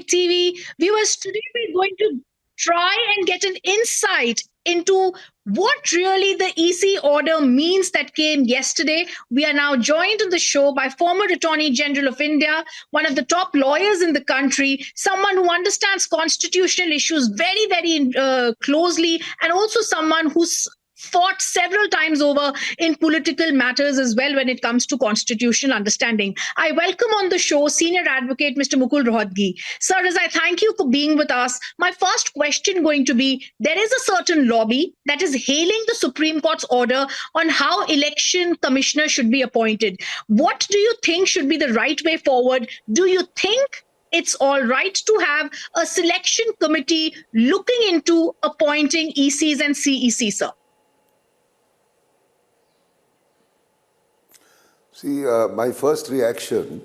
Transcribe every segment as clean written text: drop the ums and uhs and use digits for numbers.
TV. Viewers, today we're going to try and get an insight into what really the EC order means that came yesterday. We are now joined on the show by former Attorney General of India, one of the top lawyers in the country, someone who understands constitutional issues very closely, and also someone who's fought several times over in political matters as well when it comes to constitutional understanding. I welcome on the show Senior Advocate Mr. Mukul Rohatgi. Sir, as I thank you for being with us, my first question going to be, there is a certain lobby that is hailing the Supreme Court's order on how election commissioner should be appointed. What do you think should be the right way forward? Do you think it's all right to have a selection committee looking into appointing ECs and CECs, sir? See, my first reaction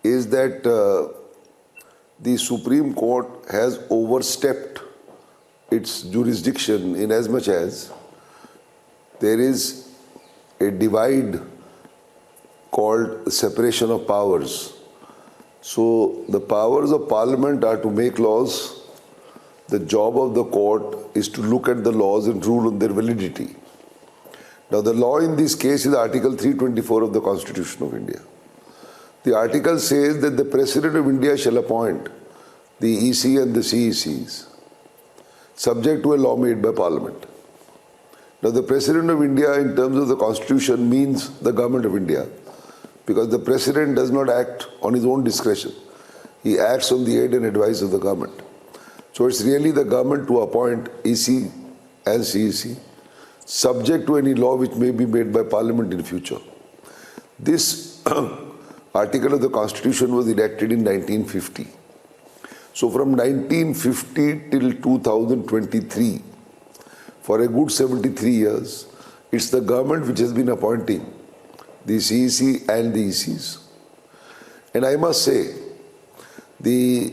is that the Supreme Court has overstepped its jurisdiction in as much as there is a divide called separation of powers. So the powers of Parliament are to make laws. The job of the court is to look at the laws and rule on their validity. Now, the law in this case is Article 324 of the Constitution of India. The article says that the President of India shall appoint the EC and the CECs, subject to a law made by Parliament. Now, the President of India, in terms of the Constitution, means the Government of India, because the President does not act on his own discretion. He acts on the aid and advice of the government. So, it's really the government to appoint EC and CEC, subject to any law which may be made by Parliament in future. This article of the Constitution was enacted in 1950. So from 1950 till 2023, for a good 73 years, it's the government which has been appointing the CEC and the ECs. And I must say, the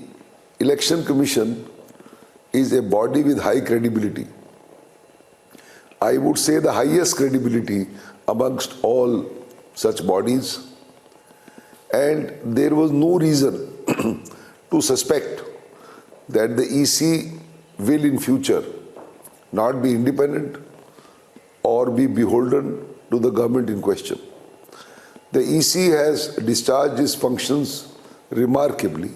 Election Commission is a body with high credibility. I would say the highest credibility amongst all such bodies, and there was no reason to suspect that the EC will in future not be independent or be beholden to the government in question. The EC has discharged its functions remarkably,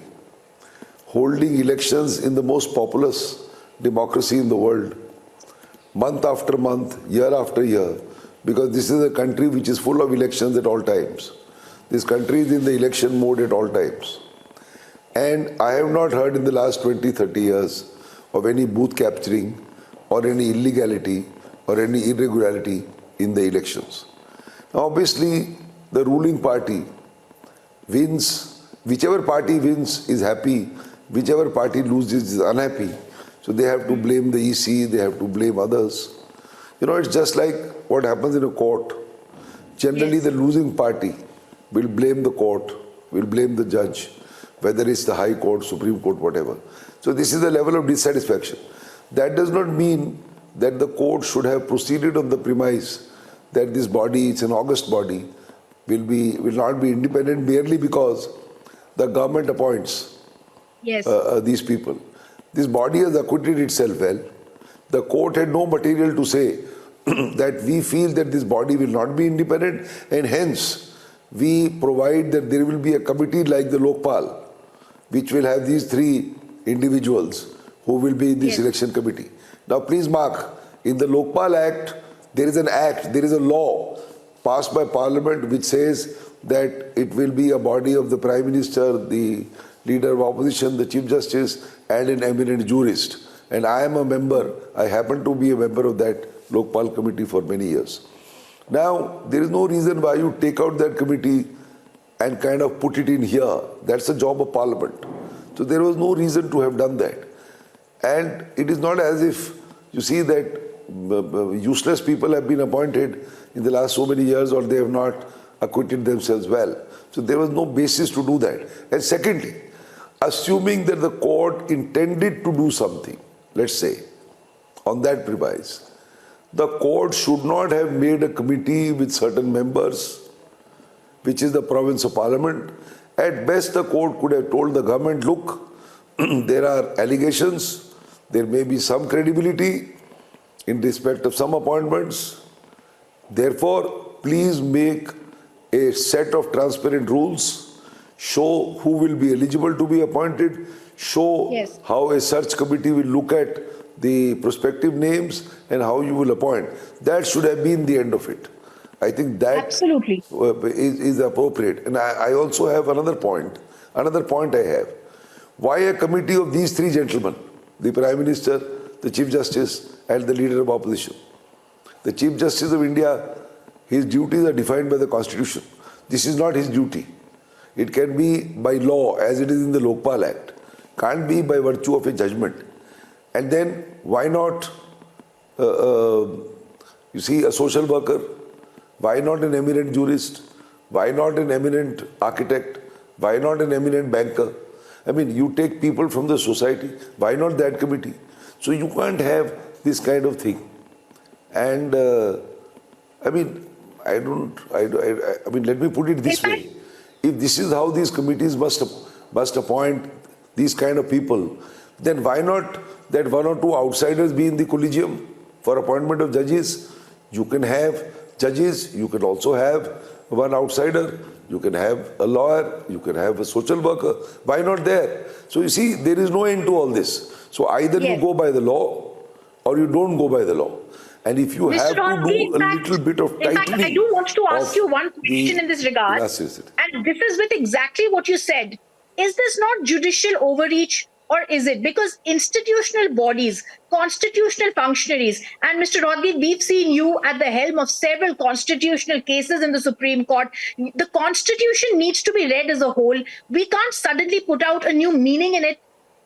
holding elections in the most populous democracy in the world, month after month, year after year, because this is a country which is full of elections at all times. This country is in the election mode at all times. And I have not heard in the last 20, 30 years of any booth capturing or any illegality or any irregularity in the elections. Now, obviously, the ruling party wins. Whichever party wins is happy, whichever party loses is unhappy. So they have to blame the EC, they have to blame others. You know, it's just like what happens in a court. Generally, the losing party will blame the court, will blame the judge, whether it's the High Court, Supreme Court, whatever. So this is the level of dissatisfaction. That does not mean that the court should have proceeded on the premise that this body, it's an august body, will not be independent merely because the government appoints these people. This body has acquitted itself well. The court had no material to say that we feel that this body will not be independent, and hence we provide that there will be a committee like the Lokpal, which will have these three individuals who will be in this election committee. Now please mark, in the Lokpal Act, there is a law passed by Parliament which says that it will be a body of the Prime Minister, the Leader of Opposition, the Chief Justice, and an eminent jurist. And I am a member, I happen to be a member of that Lokpal committee for many years. Now, there is no reason why you take out that committee and kind of put it in here. That's the job of Parliament. So there was no reason to have done that. And it is not as if you see that useless people have been appointed in the last so many years, or they have not acquitted themselves well. So there was no basis to do that. And secondly, assuming that the court intended to do something, let's say, on that premise, the court should not have made a committee with certain members, which is the province of Parliament, At best, the court could have told the government, look, there are allegations, there may be some credibility in respect of some appointments. Therefore, please make a set of transparent rules, show who will be eligible to be appointed, show Yes. how a search committee will look at the prospective names and how you will appoint. That should have been the end of it. I think that Absolutely. is appropriate. And I also have another point. Another point I have. Why a committee of these three gentlemen, the Prime Minister, the Chief Justice and the Leader of Opposition? The Chief Justice of India, his duties are defined by the Constitution. This is not his duty. It can be by law as it is in the Lokpal Act. Can't be by virtue of a judgment. And then why not, you see, a social worker? Why not an eminent jurist? Why not an eminent architect? Why not an eminent banker? I mean, you take people from the society. Why not that committee? So you can't have this kind of thing. And I mean, I mean, let me put it this way. If this is how these committees must appoint these kind of people, then why not that one or two outsiders be in the collegium for appointment of judges? You can have judges, you can also have one outsider, you can have a lawyer, you can have a social worker. Why not there? So you see, there is no end to all this. So either you go by the law or you don't go by the law. And if you have to do a little bit of tightening. In fact, I do want to ask you one question in this regard. Yes, yes. And this is with exactly what you said. Is this not judicial overreach? Or is it? Because institutional bodies, constitutional functionaries, and Mr. Rohatgi, we've seen you at the helm of several constitutional cases in the Supreme Court. The Constitution needs to be read as a whole. We can't suddenly put out a new meaning in it.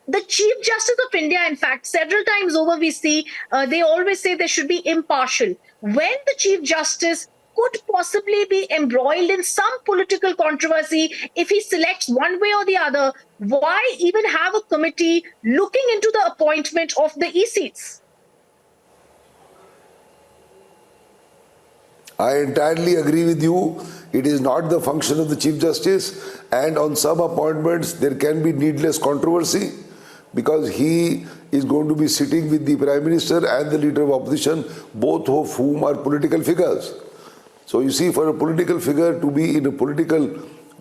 The Chief Justice of India, in fact, several times over we see, they always say they should be impartial. When the Chief Justice could possibly be embroiled in some political controversy, if he selects one way or the other, why even have a committee looking into the appointment of the ECs? I entirely agree with you. It is not the function of the Chief Justice, and on some appointments there can be needless controversy because he is going to be sitting with the Prime Minister and the Leader of Opposition, both of whom are political figures. So you see, for a political figure to be in a political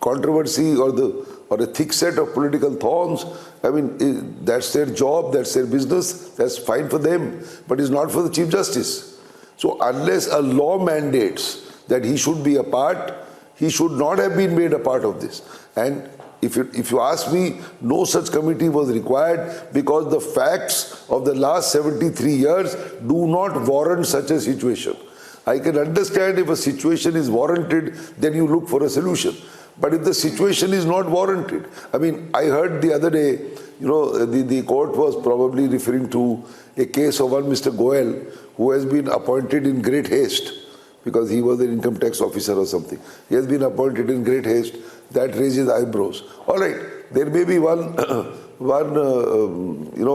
controversy or a thick set of political thorns, I mean, that's their job, that's their business, that's fine for them, but it's not for the Chief Justice. So unless a law mandates that he should be a part, he should not have been made a part of this. And if you ask me, no such committee was required because the facts of the last 73 years do not warrant such a situation. I can understand if a situation is warranted, then you look for a solution. But if the situation is not warranted, I mean, I heard the other day, you know, the court was probably referring to a case of one Mr. Goel, who has been appointed in great haste because he was an income tax officer or something. He has been appointed in great haste. That raises eyebrows. All right, there may be one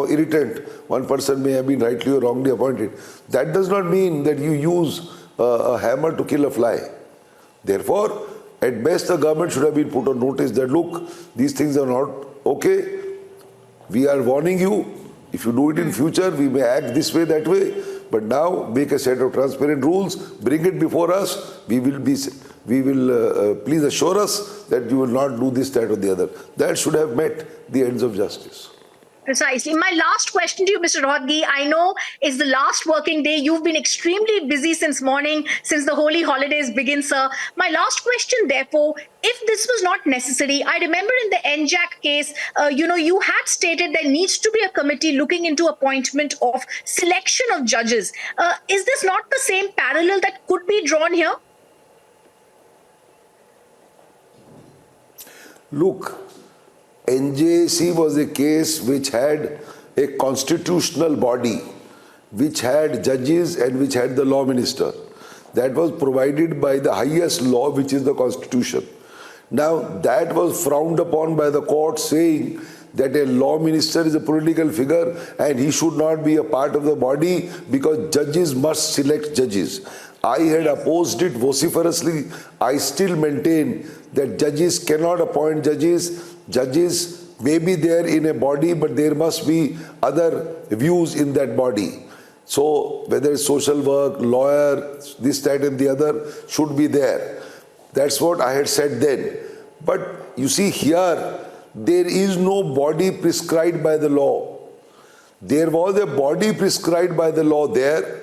irritant. One person may have been rightly or wrongly appointed. That does not mean that you use a hammer to kill a fly. Therefore, at best, the government should have been put on notice that, look, these things are not okay. We are warning you. If you do it in future, we may act this way, that way. But now, make a set of transparent rules, bring it before us. Please assure us that you will not do this, that or the other. That should have met the ends of justice. Precisely. My last question to you, Mr. Rohatgi, I know is the last working day. You've been extremely busy since morning, since the holy holidays begin, sir. My last question, therefore, if this was not necessary, I remember in the NJAC case, you had stated there needs to be a committee looking into appointment of selection of judges. Is this not the same parallel that could be drawn here? Look, NJC was a case which had a constitutional body, which had judges and which had the law minister. That was provided by the highest law, which is the Constitution. Now, that was frowned upon by the court, saying that a law minister is a political figure and he should not be a part of the body because judges must select judges. I had opposed it vociferously. I still maintain that judges cannot appoint judges. Judges may be there in a body, but there must be other views in that body. So whether it's social work, lawyer, this, that and the other should be there. That's what I had said then. But you see here, there is no body prescribed by the law. There was a body prescribed by the law there,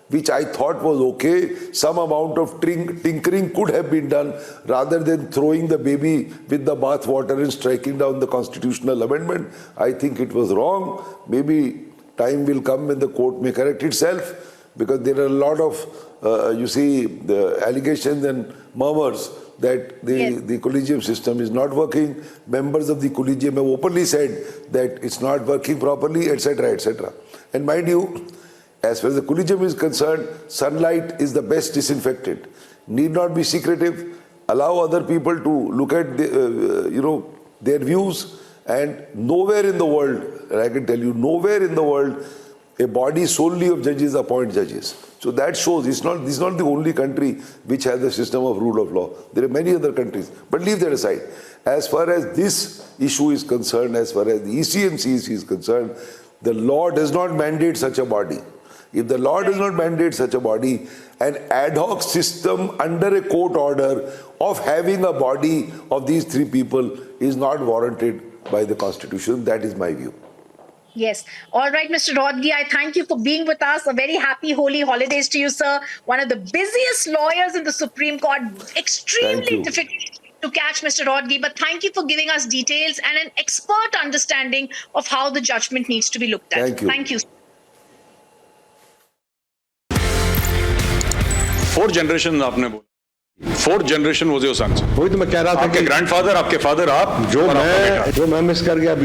which I thought was okay. Some amount of tinkering could have been done rather than throwing the baby with the bath water and striking down the constitutional amendment. I think it was wrong. Maybe time will come when the court may correct itself, because there are a lot of, you see, the allegations and murmurs that the collegium system is not working. Members of the collegium have openly said that it's not working properly, etc., etc. And mind you, as far as the collegium is concerned, sunlight is the best disinfectant. Need not be secretive. Allow other people to look at their views. And nowhere in the world, and I can tell you, nowhere in the world, a body solely of judges appoint judges. So that shows this is not the only country which has a system of rule of law. There are many other countries. But leave that aside. As far as this issue is concerned, as far as the EC and CEC is concerned, the law does not mandate such a body. If the law does not mandate such a body, an ad hoc system under a court order of having a body of these three people is not warranted by the Constitution. That is my view. Yes. All right, Mr. Rohatgi, I thank you for being with us. A very happy holy holidays to you, sir. One of the busiest lawyers in the Supreme Court. Extremely difficult to catch, Mr. Rohatgi, but thank you for giving us details and an expert understanding of how the judgment needs to be looked at. Thank you. Thank you. Fourth generation आपने बोला, fourth generation was your sons. वही तो मैं कह रहा था आपके कि ग्रैंडफादर, आपके फादर, आप जो मैं मिस कर गया